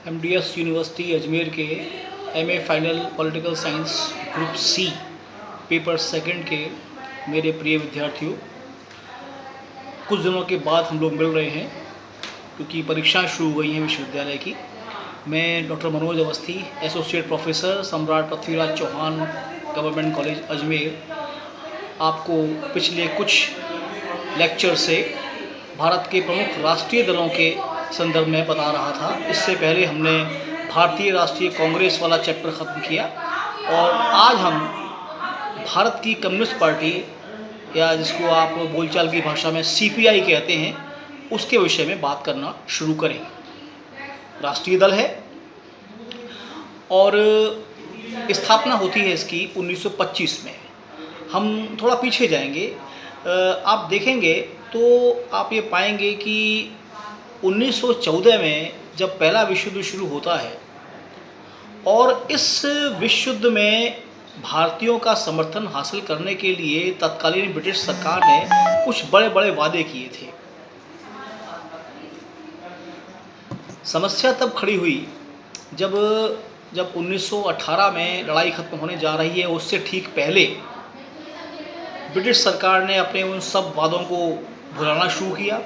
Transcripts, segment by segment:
MDS university Ajmer के MA final political science group C paper second के मेरे प्रिय विद्यार्थियों, कुछ दिनों के बाद हम लोग मिल रहे हैं क्योंकि परीक्षाएं शुरू हो गई हैं विश्वविद्यालय की। मैं doctor Manoj Awasthi, associate professor सम्राट पृथ्वीराज चौहान गवर्नमेंट कॉलेज अजमेर, आपको पिछले कुछ लेक्चर से भारत के प्रमुख राष्ट्रीय दलों के संदर्भ में बता रहा था। इससे पहले हमने भारतीय राष्ट्रीय कांग्रेस वाला चैप्टर ख़त्म किया और आज हम भारत की कम्युनिस्ट पार्टी, या जिसको आप बोलचाल की भाषा में सीपीआई कहते हैं, उसके विषय में बात करना शुरू करेंगे। राष्ट्रीय दल है और स्थापना होती है इसकी 1925 में। हम थोड़ा पीछे जाएंगे, आप देखेंगे तो आप ये पाएंगे कि 1914 में जब पहला विश्व युद्ध शुरू होता है और इस विश्व युद्ध में भारतीयों का समर्थन हासिल करने के लिए तत्कालीन ब्रिटिश सरकार ने कुछ बड़े बड़े वादे किए थे। समस्या तब खड़ी हुई जब 1918 में लड़ाई खत्म होने जा रही है, उससे ठीक पहले ब्रिटिश सरकार ने अपने उन सब वादों को भुलाना शुरू किया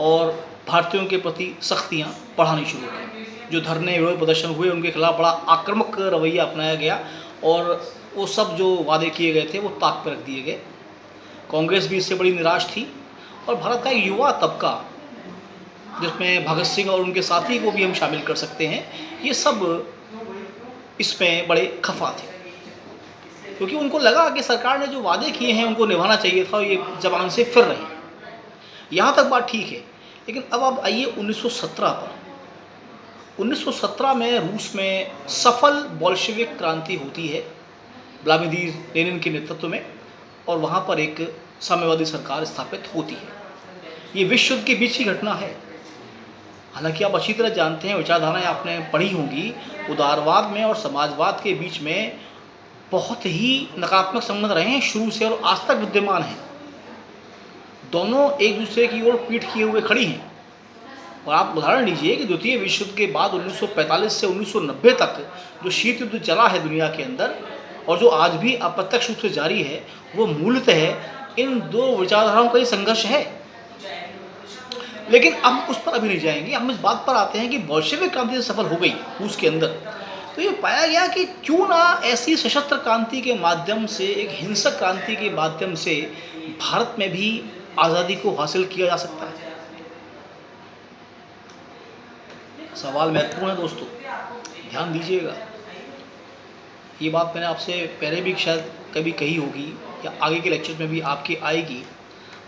और भारतीयों के प्रति सख्तियाँ बढ़ानी शुरू की। जो धरने विरोध प्रदर्शन हुए उनके खिलाफ बड़ा आक्रामक रवैया अपनाया गया और वो सब जो वादे किए गए थे वो ताक पर रख दिए गए। कांग्रेस भी इससे बड़ी निराश थी और भारत का युवा तबका, जिसमें भगत सिंह और उनके साथी को भी हम शामिल कर सकते हैं, ये सब इसमें बड़े खफा थे क्योंकि उनको लगा कि सरकार ने जो वादे किए हैं उनको निभाना चाहिए था और ये जबान से फिर रहे हैं। यहाँ तक बात ठीक है, लेकिन अब आइए 1917 पर। 1917 में रूस में सफल बोल्शेविक क्रांति होती है व्लादिमीर लेनिन के नेतृत्व में और वहाँ पर एक साम्यवादी सरकार स्थापित होती है। ये विश्व युद्ध के बीच की घटना है। हालांकि आप अच्छी तरह जानते हैं, विचारधाराएं आपने पढ़ी होंगी, उदारवाद में और समाजवाद के बीच में बहुत ही नकारात्मक संबंध रहे हैं शुरू से और आज तक विद्यमान हैं। दोनों एक दूसरे की ओर पीठ किए हुए खड़ी हैं। और आप उदाहरण लीजिए कि द्वितीय विश्व युद्ध के बाद 1945 से 1990 तक जो शीत युद्ध चला है दुनिया के अंदर और जो आज भी अप्रत्यक्ष रूप से जारी है, वो मूलतः इन दो विचारधाराओं का ही संघर्ष है। लेकिन हम उस पर अभी नहीं जाएंगे। हम इस बात पर आते हैं कि बोल्शेविक क्रांति सफल हो गई रूस के अंदर, तो ये पाया गया कि क्यों ना ऐसी सशस्त्र क्रांति के माध्यम से, एक हिंसक क्रांति के माध्यम से भारत में भी आज़ादी को हासिल किया जा सकता है। सवाल महत्वपूर्ण है दोस्तों, ध्यान दीजिएगा। ये बात मैंने आपसे पहले भी शायद कभी कही होगी या आगे के लेक्चर में भी आपकी आएगी।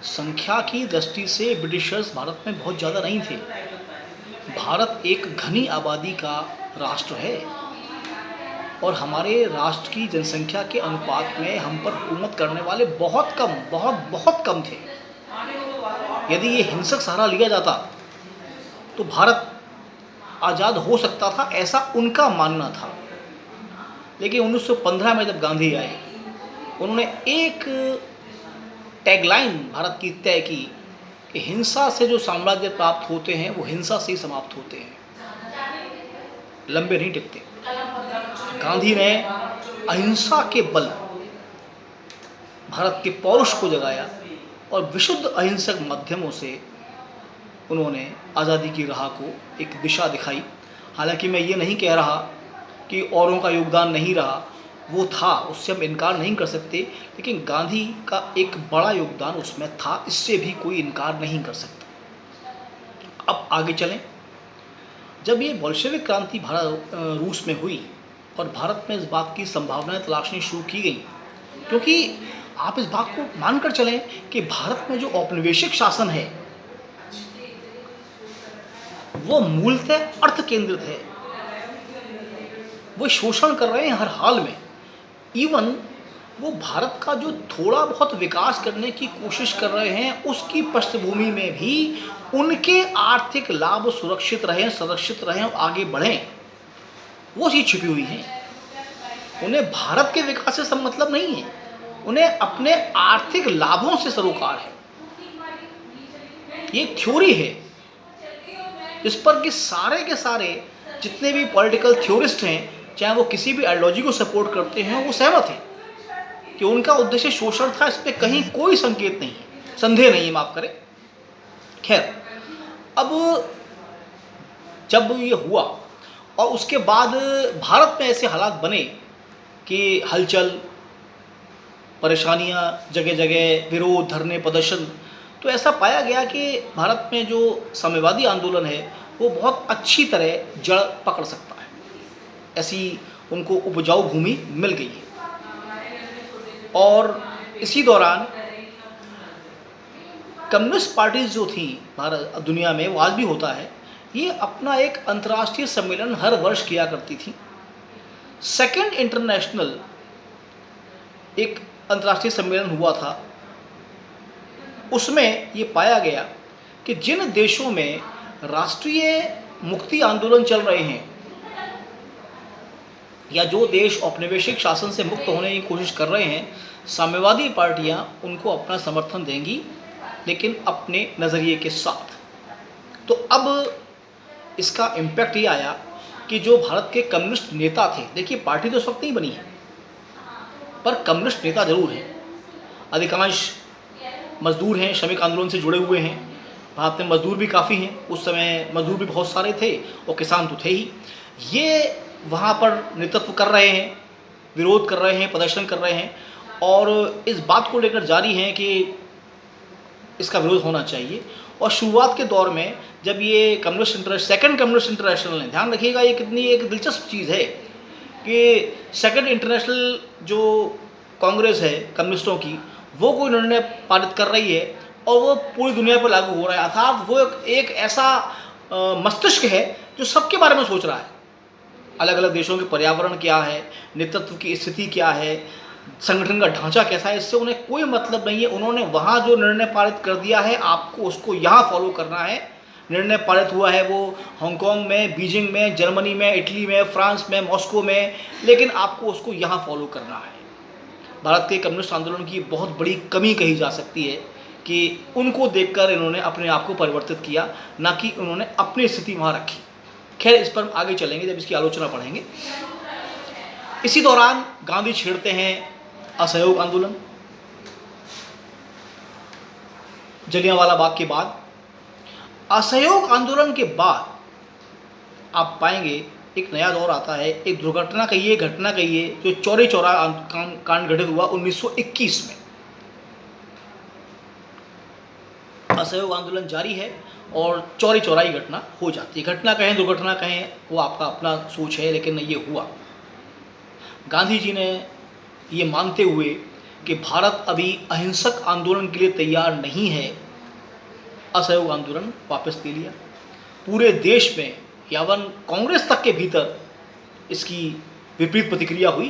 संख्या की दृष्टि से ब्रिटिशर्स भारत में बहुत ज़्यादा नहीं थे। भारत एक घनी आबादी का राष्ट्र है और हमारे राष्ट्र की जनसंख्या के अनुपात में हम पर हुकूमत करने वाले बहुत कम थे। यदि ये हिंसक सहारा लिया जाता तो भारत आज़ाद हो सकता था, ऐसा उनका मानना था। लेकिन 1915 में जब गांधी आए, उन्होंने एक टैगलाइन भारत की तय की कि हिंसा से जो साम्राज्य प्राप्त होते हैं वो हिंसा से ही समाप्त होते हैं, लंबे नहीं टिकते। गांधी ने अहिंसा के बल भारत के पौरुष को जगाया और विशुद्ध अहिंसक माध्यमों से उन्होंने आज़ादी की राह को एक दिशा दिखाई। हालांकि मैं ये नहीं कह रहा कि औरों का योगदान नहीं रहा, वो था, उससे हम इनकार नहीं कर सकते, लेकिन गांधी का एक बड़ा योगदान उसमें था, इससे भी कोई इनकार नहीं कर सकता। अब आगे चलें। जब ये बोल्शेविक क्रांति रूस में हुई और भारत में इस बात की संभावनाएं तलाशनी शुरू की गई, क्योंकि आप इस बात को मानकर चलें कि भारत में जो औपनिवेशिक शासन है वो मूलतः अर्थ केंद्रित है। वो शोषण कर रहे हैं हर हाल में। इवन वो भारत का जो थोड़ा बहुत विकास करने की कोशिश कर रहे हैं, उसकी पृष्ठभूमि में भी उनके आर्थिक लाभ सुरक्षित रहें, संरक्षित रहें और आगे बढ़ें, वो चीज़ छिपी हुई है। उन्हें भारत के विकास से सब मतलब नहीं है, उन्हें अपने आर्थिक लाभों से सरोकार है। ये थ्योरी है इस पर कि सारे के सारे जितने भी पॉलिटिकल थ्योरिस्ट हैं, चाहे वो किसी भी आइडियोलॉजी को सपोर्ट करते हैं, वो सहमत हैं कि उनका उद्देश्य शोषण था। इस पर कहीं कोई संकेत नहीं है, संदेह नहीं है, माफ करें। खैर, अब जब ये हुआ और उसके बाद भारत में ऐसे हालात बने कि हलचल, परेशानियां, जगह जगह विरोध, धरने, प्रदर्शन, तो ऐसा पाया गया कि भारत में जो साम्यवादी आंदोलन है वो बहुत अच्छी तरह जड़ पकड़ सकता है, ऐसी उनको उपजाऊ भूमि मिल गई है। और इसी दौरान कम्युनिस्ट पार्टीज जो थी भारत दुनिया में, वो आज भी होता है, ये अपना एक अंतर्राष्ट्रीय सम्मेलन हर वर्ष किया करती थी। सेकंड इंटरनेशनल एक अंतर्राष्ट्रीय सम्मेलन हुआ था। उसमें ये पाया गया कि जिन देशों में राष्ट्रीय मुक्ति आंदोलन चल रहे हैं या जो देश औपनिवेशिक शासन से मुक्त होने की कोशिश कर रहे हैं, साम्यवादी पार्टियां उनको अपना समर्थन देंगी, लेकिन अपने नज़रिए के साथ। तो अब इसका इम्पैक्ट ये आया कि जो भारत के कम्युनिस्ट नेता थे, देखिए पार्टी तो उस वक्त नहीं बनी है, पर कम्युनिस्ट नेता जरूर हैं। अधिकांश मजदूर हैं, श्रमिक आंदोलन से जुड़े हुए हैं। भारत में मजदूर भी काफ़ी हैं, उस समय मजदूर भी बहुत सारे थे और किसान तो थे ही। ये वहाँ पर नेतृत्व कर रहे हैं, विरोध कर रहे हैं, प्रदर्शन कर रहे हैं और इस बात को लेकर जारी हैं कि इसका विरोध होना चाहिए। और शुरुआत के दौर में जब ये सेकंड कम्युनिस्ट इंटरनेशनल ने, ध्यान रखिएगा ये कितनी एक दिलचस्प चीज़ है कि सेकंड इंटरनेशनल जो कांग्रेस है कम्युनिस्टों की, वो कोई निर्णय पारित कर रही है और वो पूरी दुनिया पर लागू हो रहा है। अर्थात वो एक ऐसा मस्तिष्क है जो सबके बारे में सोच रहा है। अलग अलग देशों के पर्यावरण क्या है, नेतृत्व की स्थिति क्या है, संगठन का ढांचा कैसा है, इससे उन्हें कोई मतलब नहीं है। उन्होंने वहाँ जो निर्णय पारित कर दिया है, आपको उसको यहाँ फॉलो करना है। निर्णय पारित हुआ है वो हांगकांग में, बीजिंग में, जर्मनी में, इटली में, फ्रांस में, मॉस्को में, लेकिन आपको उसको यहाँ फॉलो करना है। भारत के कम्युनिस्ट आंदोलन की बहुत बड़ी कमी कही जा सकती है कि उनको देखकर इन्होंने अपने आप को परिवर्तित किया, ना कि उन्होंने अपनी स्थिति वहाँ रखी। खैर, इस पर हम आगे चलेंगे जब इसकी आलोचना पढ़ेंगे। इसी दौरान गांधी छेड़ते हैं असहयोग आंदोलन। जलियांवाला बाग के बाद, असहयोग आंदोलन के बाद आप पाएंगे एक नया दौर आता है। एक दुर्घटना कहिए, घटना कहिए, जो चौरी चौरा कांड घटित हुआ 1921 में। असहयोग आंदोलन जारी है और चौरी चौराई घटना हो जाती है। घटना कहें, दुर्घटना कहें, वो आपका अपना सोच है, लेकिन ये हुआ। गांधी जी ने ये मानते हुए कि भारत अभी अहिंसक आंदोलन के लिए तैयार नहीं है, असहयोग आंदोलन वापस ले लिया। पूरे देश में यावन कांग्रेस तक के भीतर इसकी विपरीत प्रतिक्रिया हुई,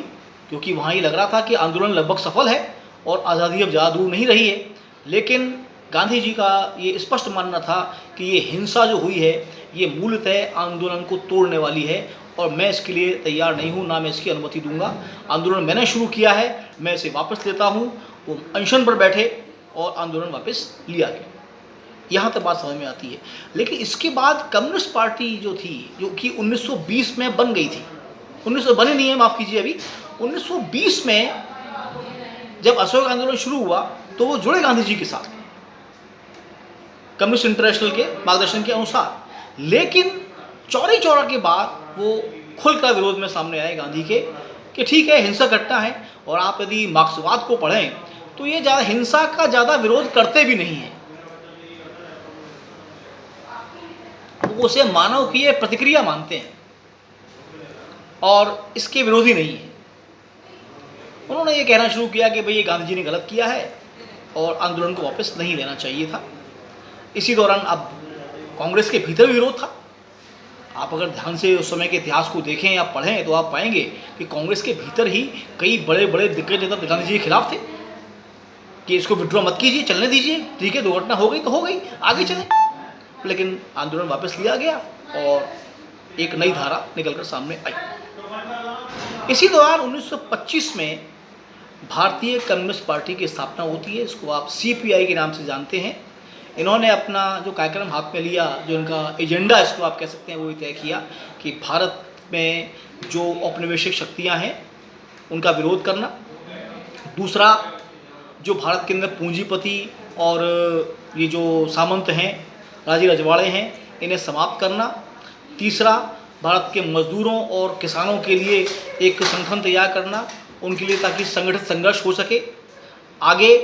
क्योंकि वहाँ ये लग रहा था कि आंदोलन लगभग सफल है और आज़ादी अब ज़्यादा दूर नहीं रही है। लेकिन गांधी जी का ये स्पष्ट मानना था कि ये हिंसा जो हुई है ये मूलतः आंदोलन को तोड़ने वाली है और मैं इसके लिए तैयार नहीं हूँ, ना मैं इसकी अनुमति दूंगा। आंदोलन मैंने शुरू किया है, मैं इसे वापस लेता हूँ। वो अनशन पर बैठे और आंदोलन वापस लिया गया। यहाँ तक बात समझ में आती है। लेकिन इसके बाद कम्युनिस्ट पार्टी जो थी, जो कि 1920 में बन गई थी, 1900 बनी नहीं है, माफ़ कीजिए, अभी 1920 में जब असहयोग आंदोलन शुरू हुआ तो वो जुड़े गांधी जी के साथ कम्युनिस्ट इंटरनेशनल के मार्गदर्शन के अनुसार। लेकिन चौरी चौरा के बाद वो खुलकर विरोध में सामने आए गांधी के कि ठीक है, हिंसक घटना है। और आप यदि मार्क्सवाद को पढ़ें तो ये ज़्यादा हिंसा का ज़्यादा विरोध करते भी नहीं हैं, वो उसे मानव की ये प्रतिक्रिया मानते हैं और इसके विरोधी नहीं है। उन्होंने ये कहना शुरू किया कि भाई ये गांधी जी ने गलत किया है और आंदोलन को वापस नहीं लेना चाहिए था। इसी दौरान अब कांग्रेस के भीतर भी विरोध था। आप अगर ध्यान से उस समय के इतिहास को देखें या पढ़ें तो आप पाएंगे कि कांग्रेस के भीतर ही कई बड़े बड़े दिग्गज नेता गांधी जी के खिलाफ थे कि इसको विड्रॉ मत कीजिए, चलने दीजिए, ठीक है, दुर्घटना हो गई तो हो गई, आगे चलें। लेकिन आंदोलन वापस लिया गया और एक नई धारा निकलकर सामने आई। इसी दौरान 1925 में भारतीय कम्युनिस्ट पार्टी की स्थापना होती है। इसको आप CPI के नाम से जानते हैं। इन्होंने अपना जो कार्यक्रम हाथ में लिया, जो इनका एजेंडा इसको आप कह सकते हैं, वो ये तय किया कि भारत में जो औपनिवेशिक शक्तियाँ हैं उनका विरोध करना। दूसरा, जो भारत के अंदर पूंजीपति और ये जो सामंत हैं, राजी रजवाड़े हैं, इन्हें समाप्त करना। तीसरा, भारत के मजदूरों और किसानों के लिए एक संगठन तैयार करना, उनके लिए, ताकि संगठित संघर्ष हो सके। आगे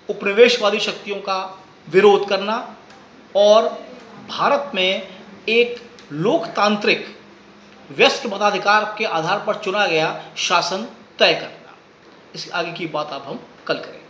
उपनिवेशवादी शक्तियों का विरोध करना और भारत में एक लोकतांत्रिक व्यस्क मताधिकार के आधार पर चुना गया शासन तय करना। इस आगे की बात अब हम कल करेंगे।